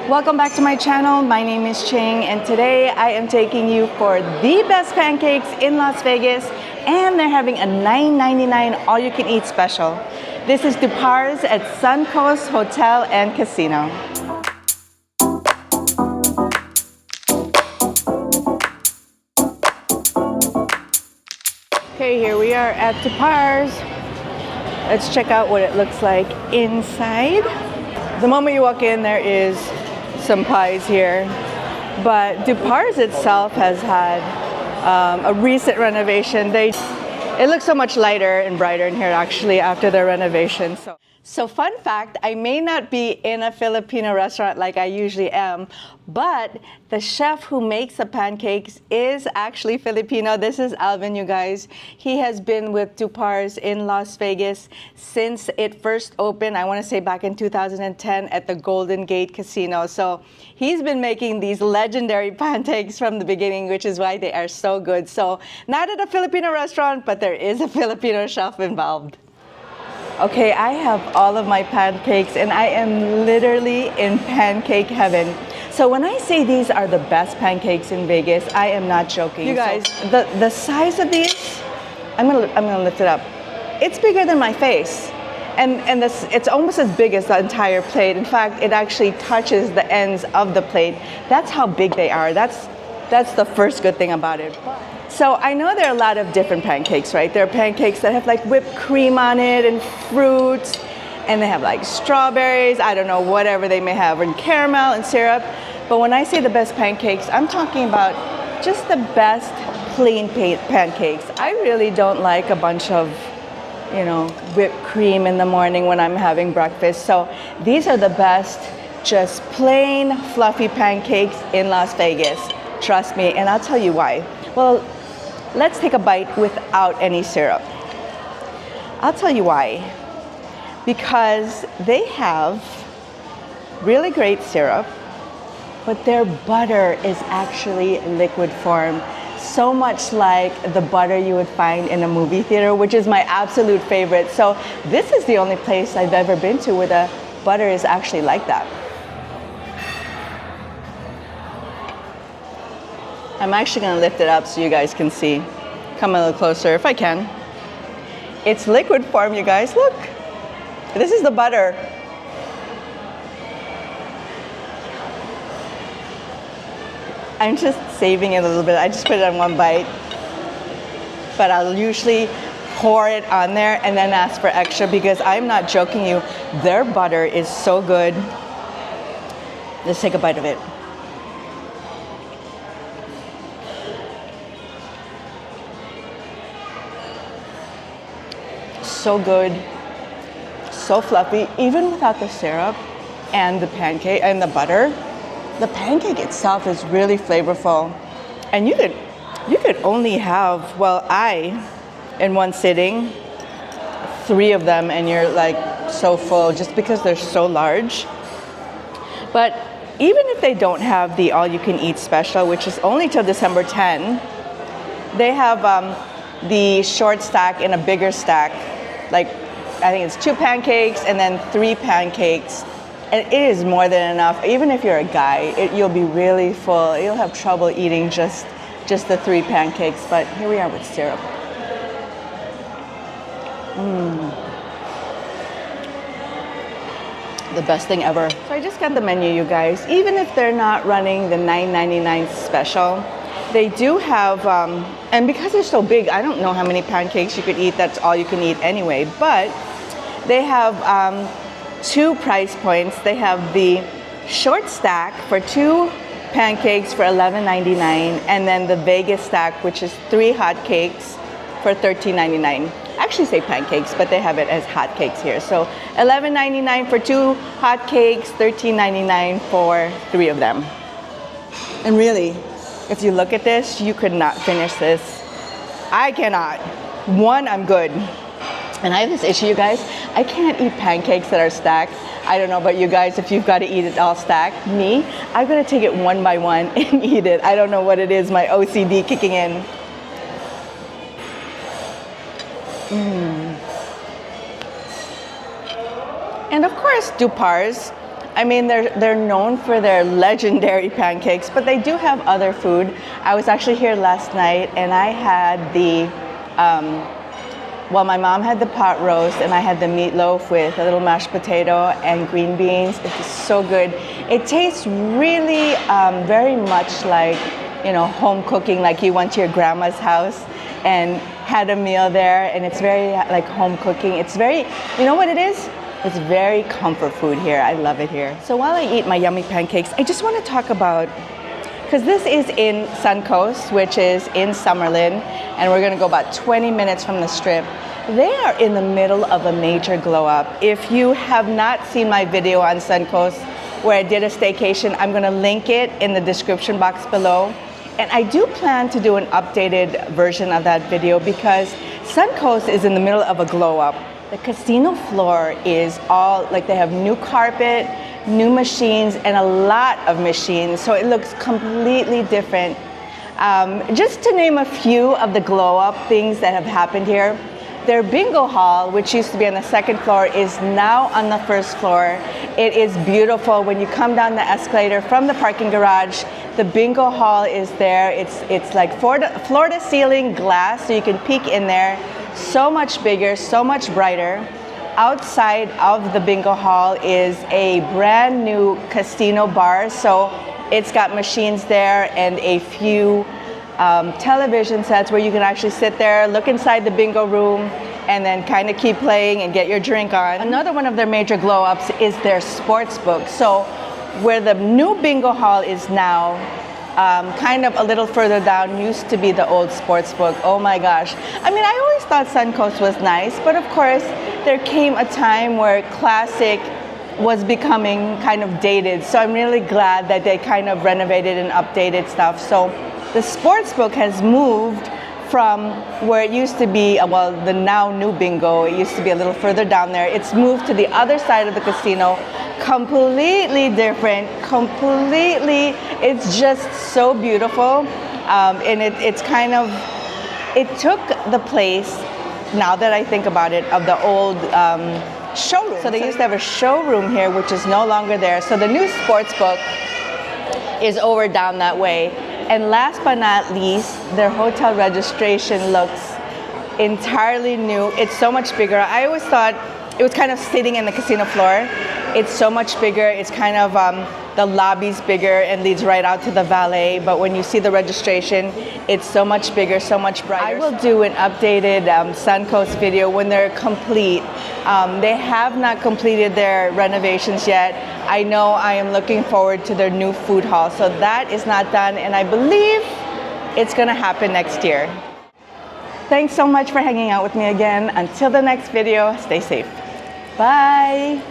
Welcome back to my channel. My name is Ching, and today I am taking you for the best pancakes in Las Vegas, and they're having a $9.99 all-you-can-eat special. This is Dupars at Suncoast Hotel and Casino. Okay, here we are at Dupars. Let's check out what it looks like inside. The moment you walk in, there is some pies here, but Dupars itself has had a recent renovation. It looks so much lighter and brighter in here actually after their renovation. So fun fact, I may not be in a Filipino restaurant like I usually am, but the chef who makes the pancakes is actually Filipino. This is Alvin, you guys. He has been with Dupars in Las Vegas since it first opened, I want to say back in 2010 at the Golden Gate Casino. So he's been making these legendary pancakes from the beginning, which is why they are so good. So not at a Filipino restaurant, but there is a Filipino chef involved. Okay, I have all of my pancakes and I am literally in pancake heaven. So when I say these are the best pancakes in Vegas, I am not joking. You guys, the size of these, I'm gonna lift it up. It's bigger than my face. And it's almost as big as the entire plate. In fact, it actually touches the ends of the plate. That's how big they are. That's the first good thing about it. So I know there are a lot of different pancakes, right? There are pancakes that have like whipped cream on it and fruit, and they have like strawberries, I don't know, whatever they may have, and caramel and syrup. But when I say the best pancakes, I'm talking about just the best plain pancakes. I really don't like a bunch of, you know, whipped cream in the morning when I'm having breakfast. So these are the best, just plain fluffy pancakes in Las Vegas. Trust me, and I'll tell you why. Well, let's take a bite without any syrup. I'll tell you why. Because they have really great syrup, but their butter is actually liquid form. So much like the butter you would find in a movie theater, which is my absolute favorite. So this is the only place I've ever been to where the butter is actually like that. I'm actually gonna lift it up so you guys can see. Come a little closer if I can. It's liquid form, you guys, look. This is the butter. I'm just saving it a little bit. I just put it on one bite. But I'll usually pour it on there and then ask for extra because I'm not joking you, their butter is so good. Let's take a bite of it. So good, so fluffy, even without the syrup and the pancake and the butter. The pancake itself is really flavorful, and you could only have, well, in one sitting, 3 of them, and you're like so full just because they're so large. But even if they don't have the all-you-can-eat special, which is only till December 10, they have the short stack and a bigger stack. Like, I think it's 2 pancakes and then 3 pancakes. And it is more than enough. Even if you're a guy, you'll be really full. You'll have trouble eating just the 3 pancakes. But here we are with syrup. The best thing ever. So I just got the menu, you guys. Even if they're not running the $9.99 special, they do have, and because they're so big, I don't know how many pancakes you could eat. That's all you can eat anyway. But they have 2 price points. They have the short stack for 2 pancakes for $11.99, and then the Vegas stack, which is 3 hot cakes for $13.99. Actually say pancakes, but they have it as hot cakes here. So $11.99 for 2 hot cakes, $13.99 for 3 of them. And really, if you look at this, you could not finish this. I cannot. 1, I'm good. And I have this issue, you guys. I can't eat pancakes that are stacked. I don't know about you guys, if you've got to eat it all stacked. Me, I'm gonna take it one by one and eat it. I don't know what it is, my OCD kicking in. And of course, Dupars I mean, they're known for their legendary pancakes, but they do have other food. I was actually here last night, and I had the, well, my mom had the pot roast, and I had the meatloaf with a little mashed potato and green beans. It was so good. It tastes really very much like, you know, home cooking, like you went to your grandma's house and had a meal there, and it's very like home cooking. It's very, you know what it is? It's very comfort food here. I love it here. So while I eat my yummy pancakes, I just want to talk about, because this is in Suncoast, which is in Summerlin, and we're gonna go about 20 minutes from the Strip. They are in the middle of a major glow up. If you have not seen my video on Suncoast where I did a staycation, I'm gonna link it in the description box below. And I do plan to do an updated version of that video because Suncoast is in the middle of a glow up. The casino floor is all, like they have new carpet, new machines, and a lot of machines. So it looks completely different. Just to name a few of the glow up things that have happened here. Their bingo hall, which used to be on the second floor, is now on the first floor. It is beautiful. When you come down the escalator from the parking garage, the bingo hall is there. It's like floor to ceiling glass, so you can peek in there. So much bigger, so much brighter. Outside of the bingo hall is a brand new casino bar. So it's got machines there and a few television sets where you can actually sit there, look inside the bingo room, and then kind of keep playing and get your drink on. Another one of their major glow-ups is their sports book. So where the new bingo hall is now, kind of a little further down, used to be the old sports book. Oh my gosh. I mean, I always thought Suncoast was nice, but of course, there came a time where classic was becoming kind of dated. So I'm really glad that they kind of renovated and updated stuff. So the sports book has moved from where it used to be, well, the now new bingo, it used to be a little further down there. It's moved to the other side of the casino, completely different, completely, it's just so beautiful. And it's kind of, it took the place, now that I think about it, of the old showroom. So they used to have a showroom here, which is no longer there. So the new sports book is over down that way. And last but not least, their hotel registration looks entirely new. It's so much bigger. I always thought it was kind of sitting in the casino floor. It's so much bigger. It's kind of, the lobby's bigger and leads right out to the valet. But when you see the registration, it's so much bigger, so much brighter. I will do an updated Suncoast video when they're complete. They have not completed their renovations yet. I know I am looking forward to their new food hall. So that is not done, and I believe it's gonna happen next year. Thanks so much for hanging out with me again. Until the next video, stay safe. Bye.